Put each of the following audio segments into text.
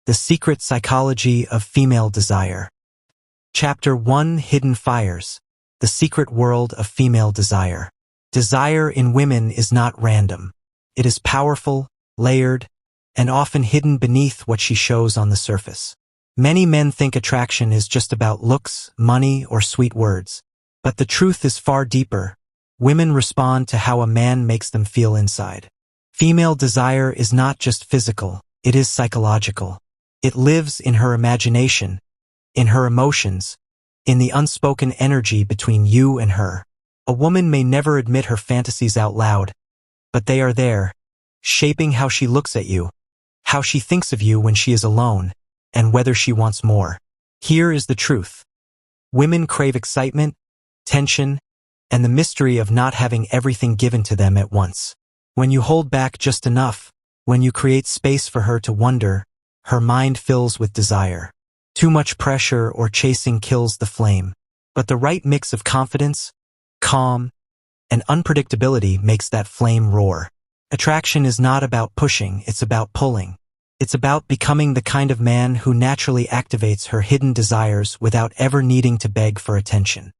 The Secret Psychology of Female Desire. Chapter 1: Hidden Fires. The Secret World of Female Desire. Desire in women is not random. It is powerful, layered, and often hidden beneath what she shows on the surface. Many men think attraction is just about looks, money, or sweet words. But the truth is far deeper. Women respond to how a man makes them feel inside. Female desire is not just physical, it is psychological. It lives in her imagination, in her emotions, in the unspoken energy between you and her. A woman may never admit her fantasies out loud, but they are there, shaping how she looks at you, how she thinks of you when she is alone, and whether she wants more. Here is the truth. Women crave excitement, tension, and the mystery of not having everything given to them at once. When you hold back just enough, when you create space for her to wonder, her mind fills with desire. Too much pressure or chasing kills the flame. But the right mix of confidence, calm, and unpredictability makes that flame roar. Attraction is not about pushing, it's about pulling. It's about becoming the kind of man who naturally activates her hidden desires without ever needing to beg for attention.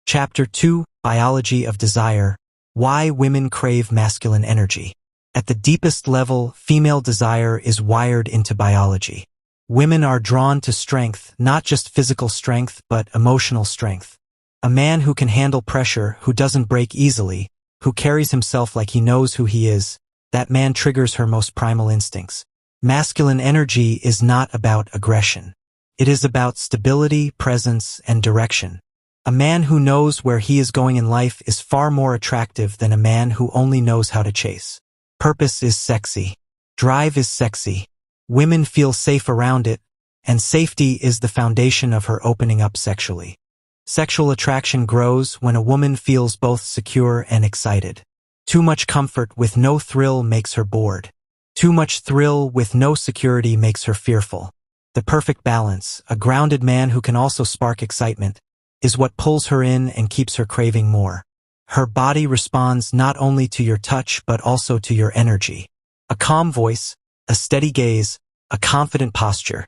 Chapter 2: Biology of Desire. Why women crave masculine energy. At the deepest level, female desire is wired into biology. Women are drawn to strength, not just physical strength, but emotional strength. A man who can handle pressure, who doesn't break easily, who carries himself like he knows who he is, that man triggers her most primal instincts. Masculine energy is not about aggression. It is about stability, presence, and direction. A man who knows where he is going in life is far more attractive than a man who only knows how to chase. Purpose is sexy. Drive is sexy. Women feel safe around it, and safety is the foundation of her opening up sexually. Sexual attraction grows when a woman feels both secure and excited. Too much comfort with no thrill makes her bored. Too much thrill with no security makes her fearful. The perfect balance, a grounded man who can also spark excitement, is what pulls her in and keeps her craving more. Her body responds not only to your touch but also to your energy. A calm voice, a steady gaze, a confident posture.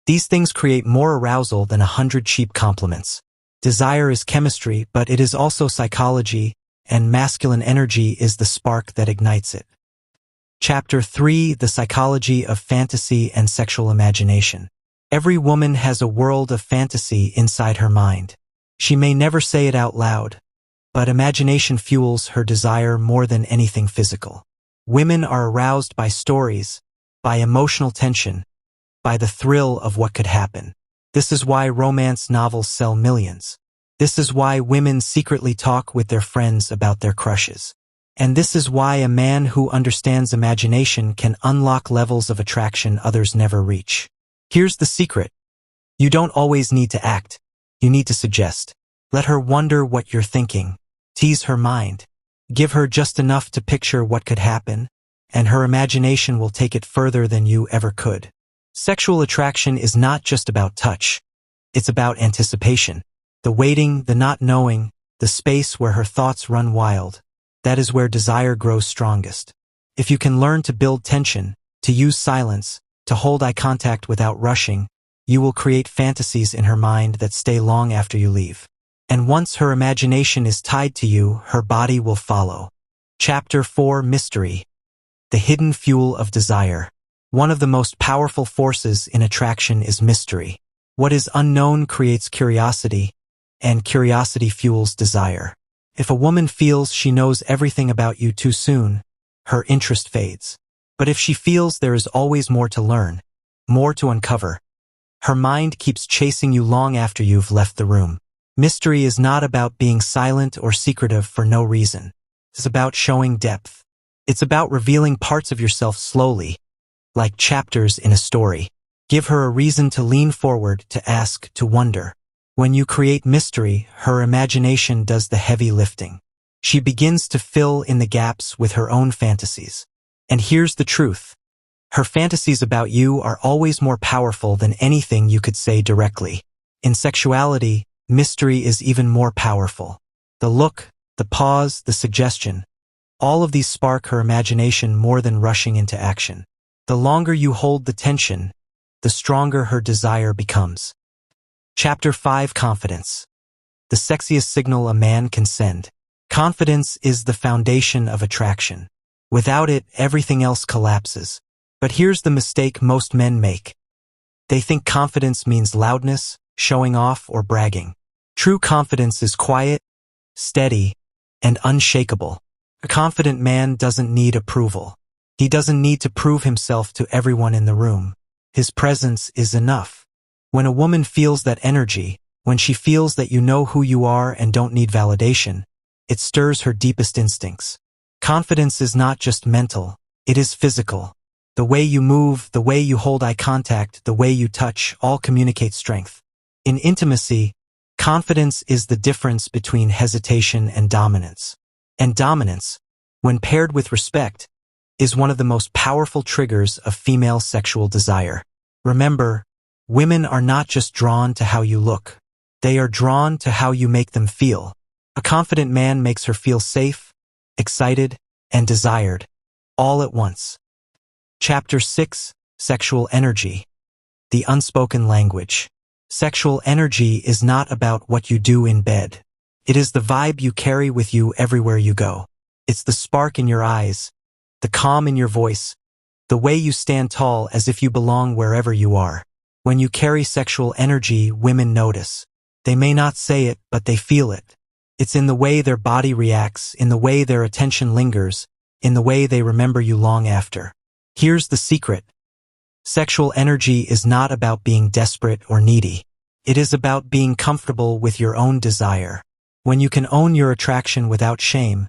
These things create more arousal than 100 cheap compliments. Desire is chemistry, but it is also psychology, and masculine energy is the spark that ignites it. Chapter 3: The Psychology of Fantasy and Sexual Imagination. Every woman has a world of fantasy inside her mind. She may never say it out loud, but imagination fuels her desire more than anything physical. Women are aroused by stories, by emotional tension, by the thrill of what could happen. This is why romance novels sell millions. This is why women secretly talk with their friends about their crushes. And this is why a man who understands imagination can unlock levels of attraction others never reach. Here's the secret. You don't always need to act. You need to suggest. Let her wonder what you're thinking. Tease her mind. Give her just enough to picture what could happen, and her imagination will take it further than you ever could. Sexual attraction is not just about touch. It's about anticipation. The waiting, the not knowing, the space where her thoughts run wild. That is where desire grows strongest. If you can learn to build tension, to use silence, to hold eye contact without rushing, you will create fantasies in her mind that stay long after you leave. And once her imagination is tied to you, her body will follow. Chapter 4: Mystery. The Hidden Fuel of Desire. One of the most powerful forces in attraction is mystery. What is unknown creates curiosity, and curiosity fuels desire. If a woman feels she knows everything about you too soon, her interest fades. But if she feels there is always more to learn, more to uncover, her mind keeps chasing you long after you've left the room. Mystery is not about being silent or secretive for no reason. It's about showing depth. It's about revealing parts of yourself slowly, like chapters in a story. Give her a reason to lean forward, to ask, to wonder. When you create mystery, her imagination does the heavy lifting. She begins to fill in the gaps with her own fantasies. And here's the truth. Her fantasies about you are always more powerful than anything you could say directly. In sexuality, mystery is even more powerful. The look, the pause, the suggestion. All of these spark her imagination more than rushing into action. The longer you hold the tension, the stronger her desire becomes. Chapter 5: Confidence. The sexiest signal a man can send. Confidence is the foundation of attraction. Without it, everything else collapses. But here's the mistake most men make. They think confidence means loudness, showing off, or bragging. True confidence is quiet, steady, and unshakable. A confident man doesn't need approval. He doesn't need to prove himself to everyone in the room. His presence is enough. When a woman feels that energy, when she feels that you know who you are and don't need validation, it stirs her deepest instincts. Confidence is not just mental, it is physical. The way you move, the way you hold eye contact, the way you touch, all communicate strength. In intimacy, confidence is the difference between hesitation and dominance. And dominance, when paired with respect, is one of the most powerful triggers of female sexual desire. Remember, women are not just drawn to how you look. They are drawn to how you make them feel. A confident man makes her feel safe, excited, and desired, all at once. Chapter 6: Sexual Energy. The unspoken language. Sexual energy is not about what you do in bed. It is the vibe you carry with you everywhere you go. It's the spark in your eyes, the calm in your voice, the way you stand tall as if you belong wherever you are. When you carry sexual energy, women notice. They may not say it, but they feel it. It's in the way their body reacts, in the way their attention lingers, in the way they remember you long after. Here's the secret. Sexual energy is not about being desperate or needy. It is about being comfortable with your own desire. When you can own your attraction without shame,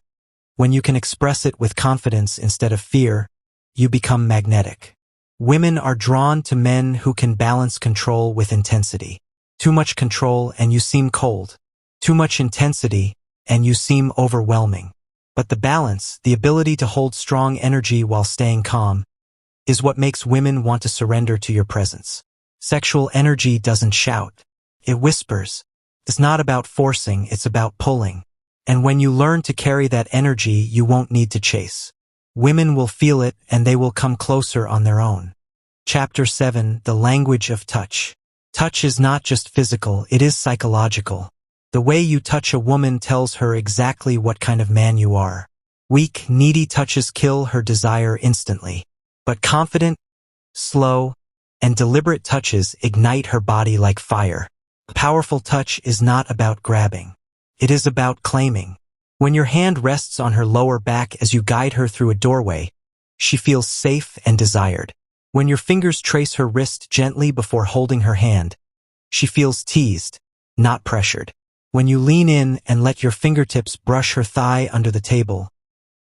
when you can express it with confidence instead of fear, you become magnetic. Women are drawn to men who can balance control with intensity. Too much control and you seem cold. Too much intensity and you seem overwhelming. But the balance, the ability to hold strong energy while staying calm, is what makes women want to surrender to your presence. Sexual energy doesn't shout. It whispers. It's not about forcing, it's about pulling. And when you learn to carry that energy, you won't need to chase. Women will feel it and they will come closer on their own. Chapter 7: The Language of Touch. Touch is not just physical, it is psychological. The way you touch a woman tells her exactly what kind of man you are. Weak, needy touches kill her desire instantly. But confident, slow, and deliberate touches ignite her body like fire. A powerful touch is not about grabbing. It is about claiming. When your hand rests on her lower back as you guide her through a doorway, she feels safe and desired. When your fingers trace her wrist gently before holding her hand, she feels teased, not pressured. When you lean in and let your fingertips brush her thigh under the table,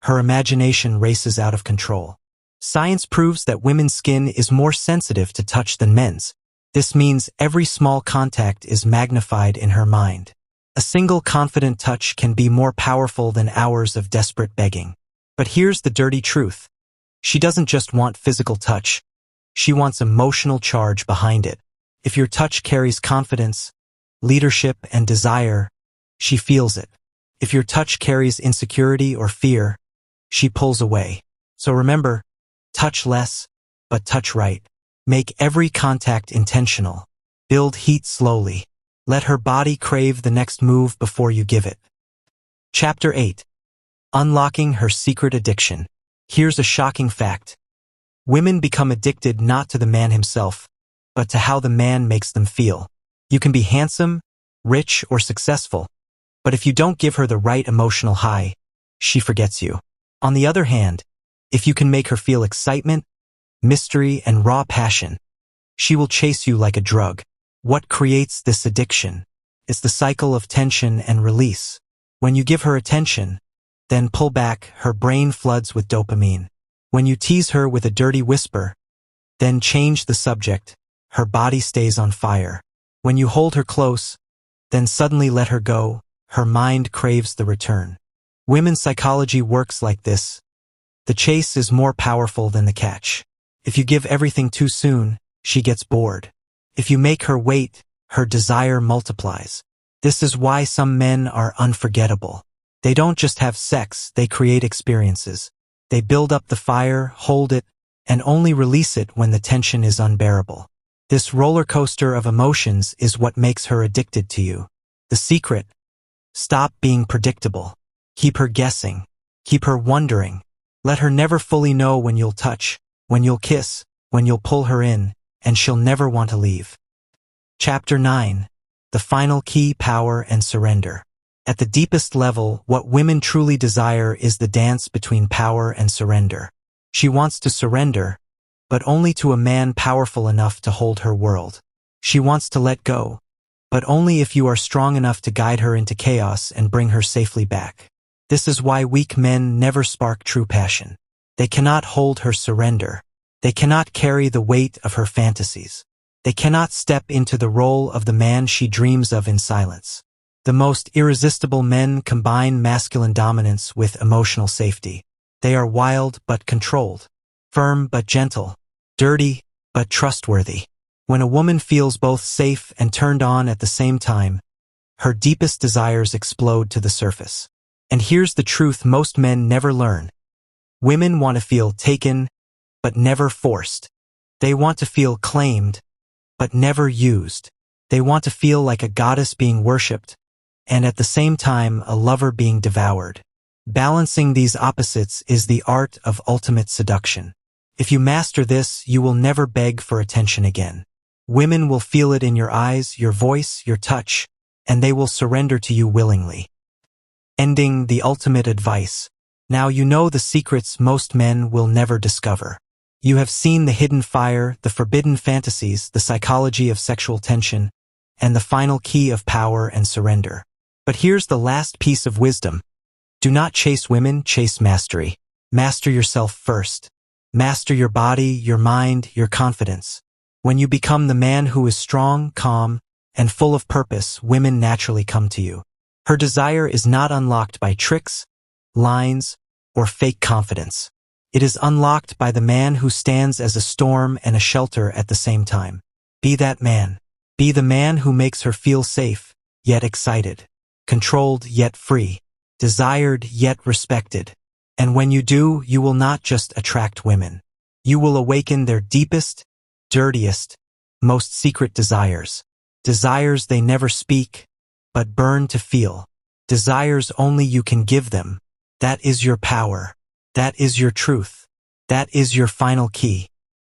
her imagination races out of control. Science proves that women's skin is more sensitive to touch than men's. This means every small contact is magnified in her mind. A single confident touch can be more powerful than hours of desperate begging. But here's the dirty truth. She doesn't just want physical touch. She wants emotional charge behind it. If your touch carries confidence, leadership, and desire, she feels it. If your touch carries insecurity or fear, she pulls away. So remember, touch less, but touch right. Make every contact intentional. Build heat slowly. Let her body crave the next move before you give it. Chapter 8: Unlocking Her Secret Addiction. Here's a shocking fact. Women become addicted not to the man himself, but to how the man makes them feel. You can be handsome, rich, or successful, but if you don't give her the right emotional high, she forgets you. On the other hand, if you can make her feel excitement, mystery, and raw passion, she will chase you like a drug. What creates this addiction? It's the cycle of tension and release. When you give her attention, then pull back, her brain floods with dopamine. When you tease her with a dirty whisper, then change the subject, her body stays on fire. When you hold her close, then suddenly let her go, her mind craves the return. Women's psychology works like this. The chase is more powerful than the catch. If you give everything too soon, she gets bored. If you make her wait, her desire multiplies. This is why some men are unforgettable. They don't just have sex, they create experiences. They build up the fire, hold it, and only release it when the tension is unbearable. This roller coaster of emotions is what makes her addicted to you. The secret: stop being predictable. Keep her guessing. Keep her wondering. Let her never fully know when you'll touch, when you'll kiss, when you'll pull her in, and she'll never want to leave. Chapter 9. The final key: power and surrender. At the deepest level, what women truly desire is the dance between power and surrender. She wants to surrender, but only to a man powerful enough to hold her world. She wants to let go, but only if you are strong enough to guide her into chaos and bring her safely back. This is why weak men never spark true passion. They cannot hold her surrender. They cannot carry the weight of her fantasies. They cannot step into the role of the man she dreams of in silence. The most irresistible men combine masculine dominance with emotional safety. They are wild but controlled, firm but gentle, dirty but trustworthy. When a woman feels both safe and turned on at the same time, her deepest desires explode to the surface. And here's the truth most men never learn. Women want to feel taken, but never forced. They want to feel claimed, but never used. They want to feel like a goddess being worshipped, and at the same time a lover being devoured. Balancing these opposites is the art of ultimate seduction. If you master this, you will never beg for attention again. Women will feel it in your eyes, your voice, your touch, and they will surrender to you willingly. Ending: the ultimate advice. Now you know the secrets most men will never discover. You have seen the hidden fire, the forbidden fantasies, the psychology of sexual tension, and the final key of power and surrender. But here's the last piece of wisdom. Do not chase women, chase mastery. Master yourself first. Master your body, your mind, your confidence. When you become the man who is strong, calm, and full of purpose, women naturally come to you. Her desire is not unlocked by tricks, lines, or fake confidence. It is unlocked by the man who stands as a storm and a shelter at the same time. Be that man. Be the man who makes her feel safe, yet excited, controlled yet free, desired yet respected. And when you do, you will not just attract women. You will awaken their deepest, dirtiest, most secret desires. Desires they never speak, but burn to feel. Desires only you can give them. That is your power. That is your truth. That is your final key.